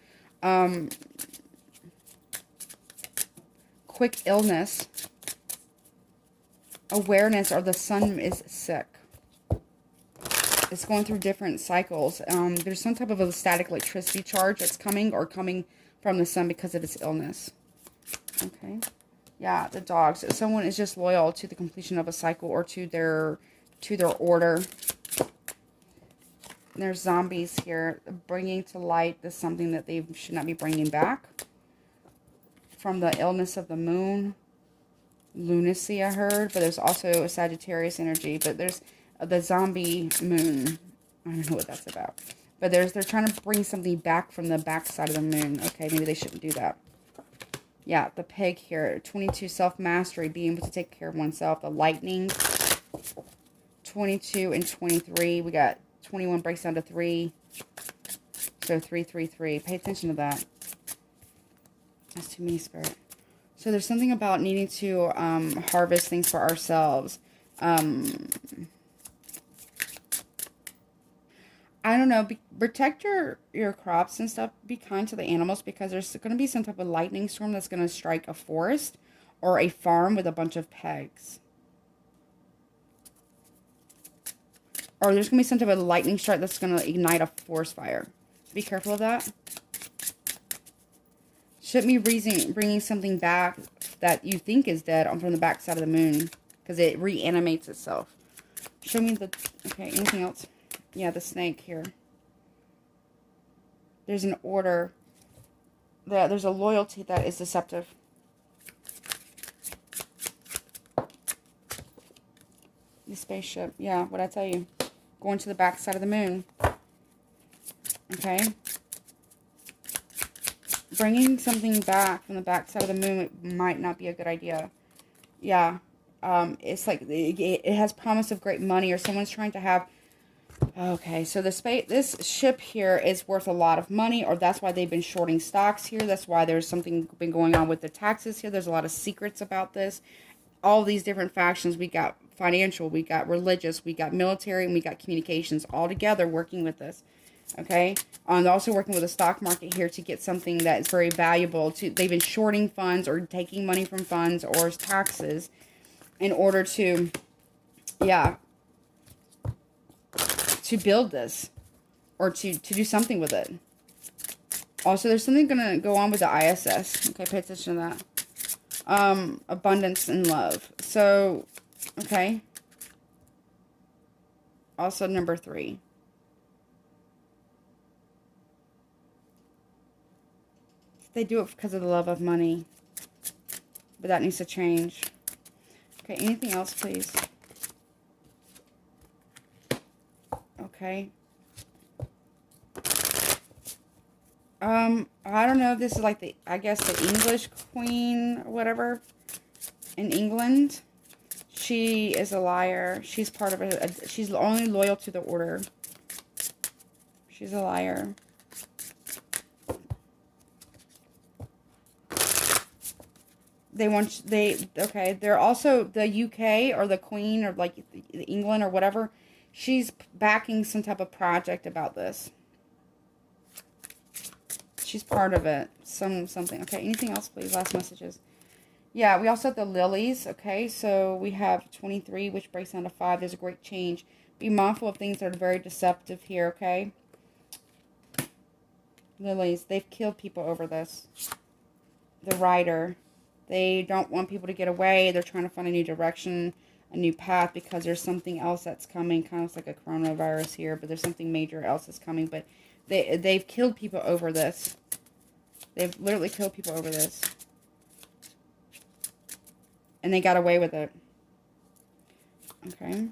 [SPEAKER 1] Quick illness. Awareness, or the sun is sick. It's going through different cycles. There's some type of a static electricity charge that's coming from the sun because of its illness. Okay. Yeah, the dogs. Someone is just loyal to the completion of a cycle or to their order. There's zombies here. Bringing to light is something that they should not be bringing back. From the illness of the moon. Lunacy, I heard. But there's also a Sagittarius energy. But there's the zombie moon. I don't know what that's about. But they're trying to bring something back from the back side of the moon. Okay, maybe they shouldn't do that. Yeah, the pig here. 22, self-mastery. Being able to take care of oneself. The lightning. 22 and 23. We got 21 breaks down to 3. So 3, 3, 3. Pay attention to that. That's too many, Spirit. So there's something about needing to harvest things for ourselves. I don't know. Protect your crops and stuff. Be kind to the animals because there's going to be some type of lightning storm that's going to strike a forest or a farm with a bunch of pegs. Or there's going to be some type of lightning strike that's going to ignite a forest fire. Be careful of that. Shouldn't be bringing something back that you think is dead from the back side of the moon. Because it reanimates itself. Show me the... Okay, anything else? Yeah, the snake here. There's an order. There's a loyalty that is deceptive. The spaceship. Yeah, what'd I tell you? Going to the back side of the moon. Okay. Bringing something back from the back side of the moon might not be a good idea. Yeah. It's like it has promise of great money, or someone's trying to have. Okay, so this ship here is worth a lot of money, or that's why they've been shorting stocks here. That's why there's something been going on with the taxes here. There's a lot of secrets about this. All these different factions. We got financial, we got religious, we got military, and we got communications all together working with this. Okay, and also working with the stock market here to get something that is very valuable. They've been shorting funds or taking money from funds or taxes in order to, yeah, to build this or to do something with it. Also, there's something going to go on with the ISS. Okay, pay attention to that. Abundance and love. So, okay. Also, number 3. They do it because of the love of money. But that needs to change. Okay, anything else, please? Okay. I don't know if this is like the, I guess the English queen or whatever in England. She is a liar. She's part of she's only loyal to the order. She's a liar. Okay, they're also the UK or the Queen or like England or whatever. She's backing some type of project about this. She's part of it. Something. Okay, anything else, please? Last messages. Yeah, we also have the lilies. Okay, so we have 23, which breaks down to 5. There's a great change. Be mindful of things that are very deceptive here, okay? Lilies, they've killed people over this. The rider. They don't want people to get away. They're trying to find a new direction, a new path, because there's something else that's coming. Kind of like a coronavirus here, but there's something major else that's coming. But they've killed people over this. They've literally killed people over this. And they got away with it. Okay.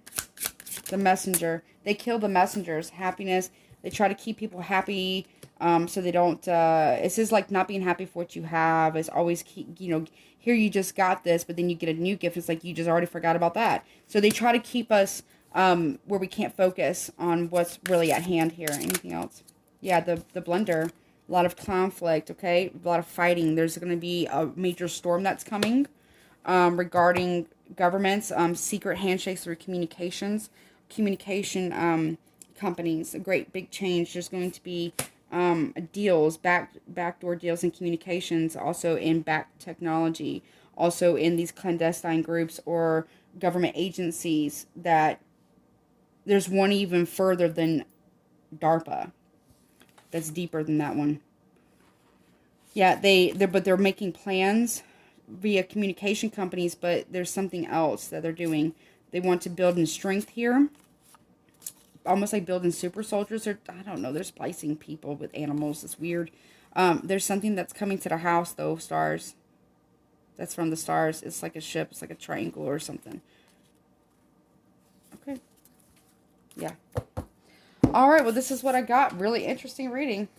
[SPEAKER 1] The messenger. They kill the messengers. Happiness. They try to keep people happy. So they don't, it's just like not being happy for what you have. It's always, here you just got this, but then you get a new gift. It's like you just already forgot about that. So they try to keep us where we can't focus on what's really at hand here. Anything else? Yeah, the blender. A lot of conflict, okay? A lot of fighting. There's going to be a major storm that's coming regarding governments, secret handshakes through communication companies. A great big change. There's going to be deals, backdoor deals in communications, also in back technology, also in these clandestine groups or government agencies. That there's one even further than DARPA. That's deeper than that one. Yeah, they're making plans via communication companies, but there's something else that they're doing. They want to build in strength here. Almost like building super soldiers. Or I don't know, they're splicing people with animals. It's weird. There's something that's coming to the house, though, stars. That's from the stars. It's like a ship. It's like a triangle or something. Okay. Yeah. Alright, well, this is what I got. Really interesting reading.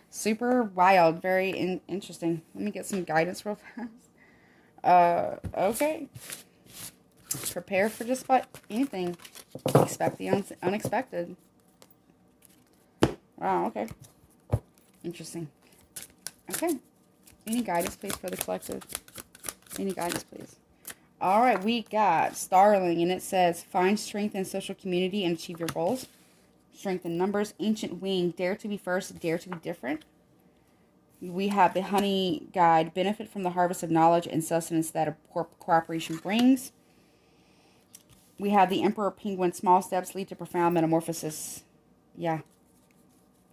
[SPEAKER 1] Super wild. Very interesting. Let me get some guidance real fast. Okay. Prepare for just about anything. Expect the unexpected. Wow, okay. Interesting. Okay. Any guidance, please, for the collective? Any guidance, please? Alright, we got Starling, and it says, find strength in social community and achieve your goals. Strength in numbers. Ancient wing. Dare to be first. Dare to be different. We have the honey guide. Benefit from the harvest of knowledge and sustenance that a cooperation brings. We have the Emperor Penguin. Small steps lead to profound metamorphosis. Yeah.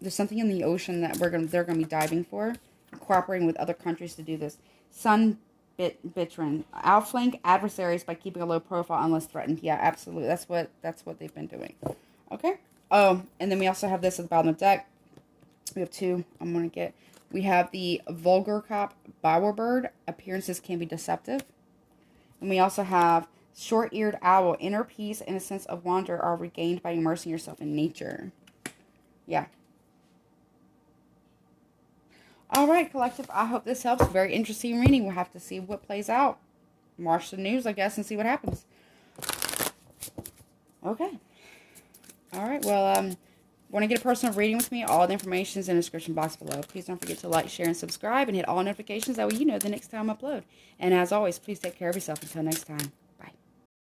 [SPEAKER 1] There's something in the ocean that they're going to be diving for. Cooperating with other countries to do this. Sun Bitrin. Outflank adversaries by keeping a low profile unless threatened. Yeah, absolutely. That's what they've been doing. Okay. Oh, and then we also have this at the bottom of the deck. We have 2 I'm going to get. We have the Vulgar Cop Bowerbird. Appearances can be deceptive. And we also have Short-Eared Owl. Inner peace and a sense of wonder are regained by immersing yourself in nature. Yeah. Alright, collective. I hope this helps. Very interesting reading. We'll have to see what plays out. watch the news, I guess, and see what happens. Okay. All right. Well, want to get a personal reading with me? All the information is in the description box below. Please don't forget to like, share, and subscribe, and hit all notifications. That way you know the next time I upload. And as always, please take care of yourself. Until next time.